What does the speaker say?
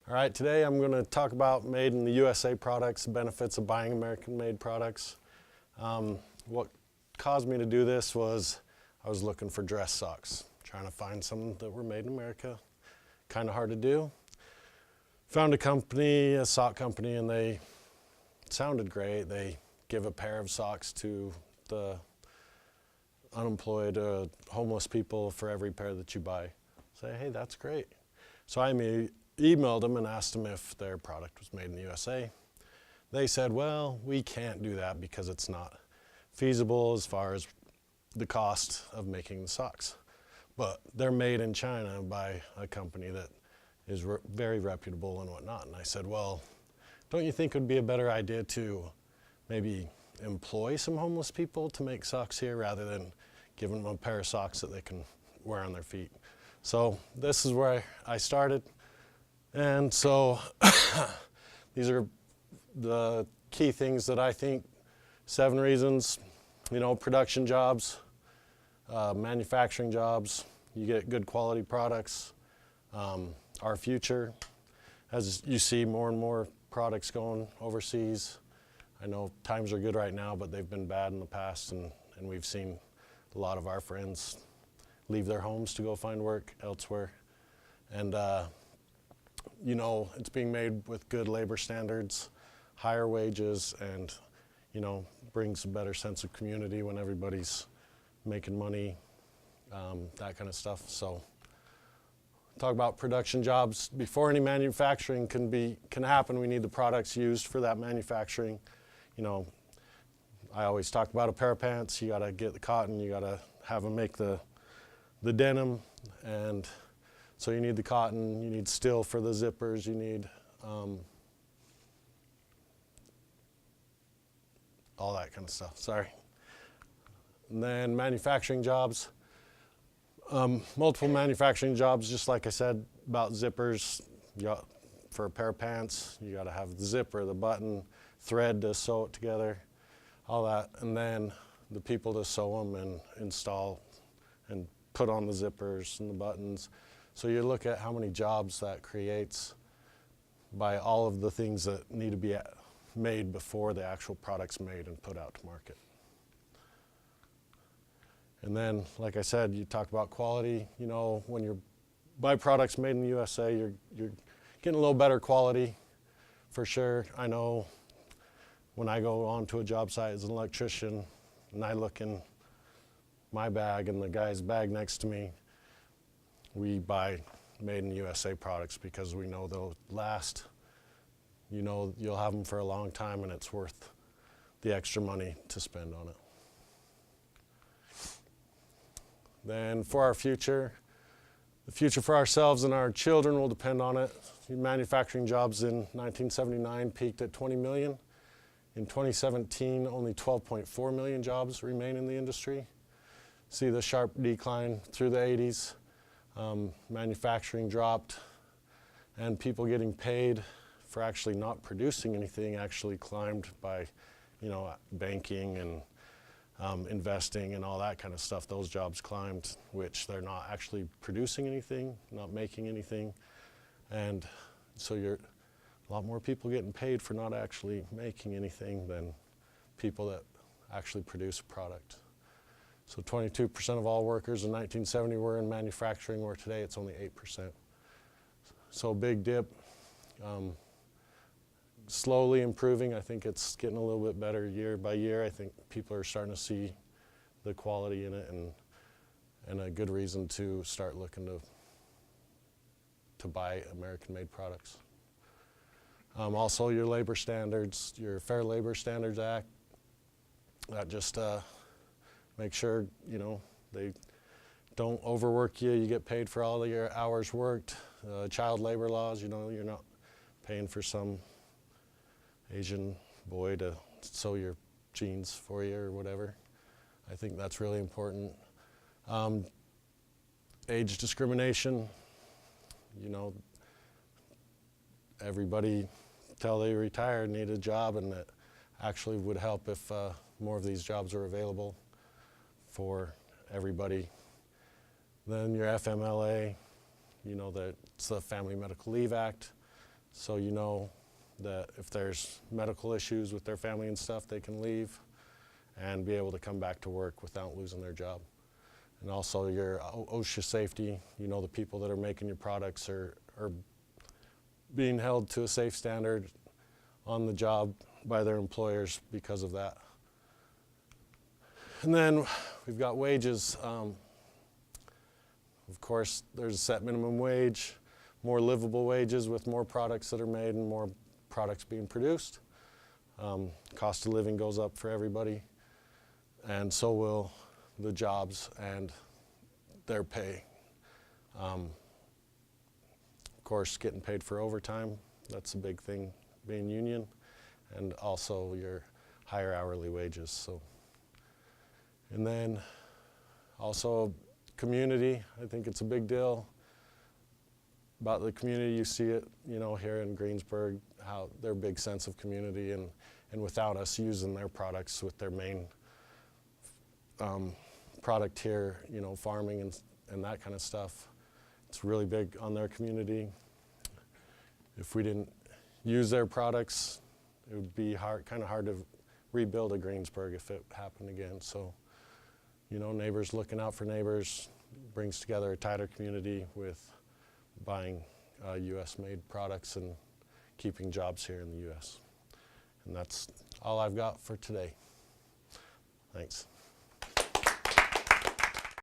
All right, today I'm going to talk about made in the USA products, benefits of buying American-made products. What caused me to do this was I was looking for dress socks, trying to find some that were made in America. Kind of hard to do. Found a company, a sock company, and they sounded great. They give a pair of socks to the unemployed, homeless people for every pair that you buy. Say, hey, that's great. So I emailed them and asked them if their product was made in the USA. They said, well, we can't do that because it's not feasible as far as the cost of making the socks. But they're made in China by a company that is very reputable and whatnot. And I said, well, don't you think it would be a better idea to maybe employ some homeless people to make socks here rather than giving them a pair of socks that they can wear on their feet? So this is where I started. And so these are the key things that I think, 7 reasons, production jobs, manufacturing jobs, you get good quality products, our future, as you see more and more products going overseas. I know times are good right now, but they've been bad in the past, and we've seen a lot of our friends leave their homes to go find work elsewhere. And it's being made with good labor standards, higher wages, and, brings a better sense of community when everybody's making money, that kind of stuff. So talk about production jobs. Before any manufacturing can happen, we need the products used for that manufacturing. I always talk about a pair of pants. You got to get the cotton. You got to have them make the denim, and so you need the cotton, you need steel for the zippers, you need all that kind of stuff, sorry. And then manufacturing jobs, multiple manufacturing jobs, just like I said about zippers. For a pair of pants, you got to have the zipper, the button, thread to sew it together, all that. And then the people to sew them and install and put on the zippers and the buttons. So you look at how many jobs that creates by all of the things that need to be made before the actual product's made and put out to market. And then, like I said, you talk about quality. When you buy products made in the USA, you're getting a little better quality for sure. I know when I go onto a job site as an electrician and I look in my bag and the guy's bag next to me, we buy made in USA products because we know they'll last. You'll have them for a long time, and it's worth the extra money to spend on it. Then for our future, the future for ourselves and our children will depend on it. Manufacturing jobs in 1979 peaked at 20 million. In 2017, only 12.4 million jobs remain in the industry. See the sharp decline through the 80s. Manufacturing dropped, and people getting paid for actually not producing anything actually climbed by, banking and investing and all that kind of stuff. Those jobs climbed, which they're not actually producing anything, not making anything. And so you're a lot more people getting paid for not actually making anything than people that actually produce a product. So 22% of all workers in 1970 were in manufacturing, where today it's only 8%. So big dip, slowly improving. I think it's getting a little bit better year by year. I think people are starting to see the quality in it, and a good reason to start looking to buy American-made products. Also your labor standards, your Fair Labor Standards Act, that just make sure, they don't overwork you. You get paid for all of your hours worked. Child labor laws, you're not paying for some Asian boy to sew your jeans for you or whatever. I think that's really important. Age discrimination, everybody till they retire need a job, and it actually would help if more of these jobs are available for everybody. Then your FMLA, that's the Family Medical Leave Act. so you know that if there's medical issues with their family and stuff, they can leave and be able to come back to work without losing their job. And also your OSHA safety, you know the people that are making your products are being held to a safe standard on the job by their employers because of that. And then we've got wages. Of course, there's a set minimum wage, more livable wages with more products that are made and more products being produced. Cost of living goes up for everybody, and so will the jobs and their pay. Of course, getting paid for overtime, that's a big thing being union, and also your higher hourly wages. So, and then also community, I think it's a big deal about the community. You see it, you know, here in Greensburg, how their big sense of community, and without us using their products with their main product here, you know, farming and that kind of stuff, it's really big on their community. If we didn't use their products, it would be kind of hard to rebuild a Greensburg if it happened again. So, you know, neighbors looking out for neighbors brings together a tighter community with buying U.S.-made products and keeping jobs here in the U.S. And that's all I've got for today. Thanks.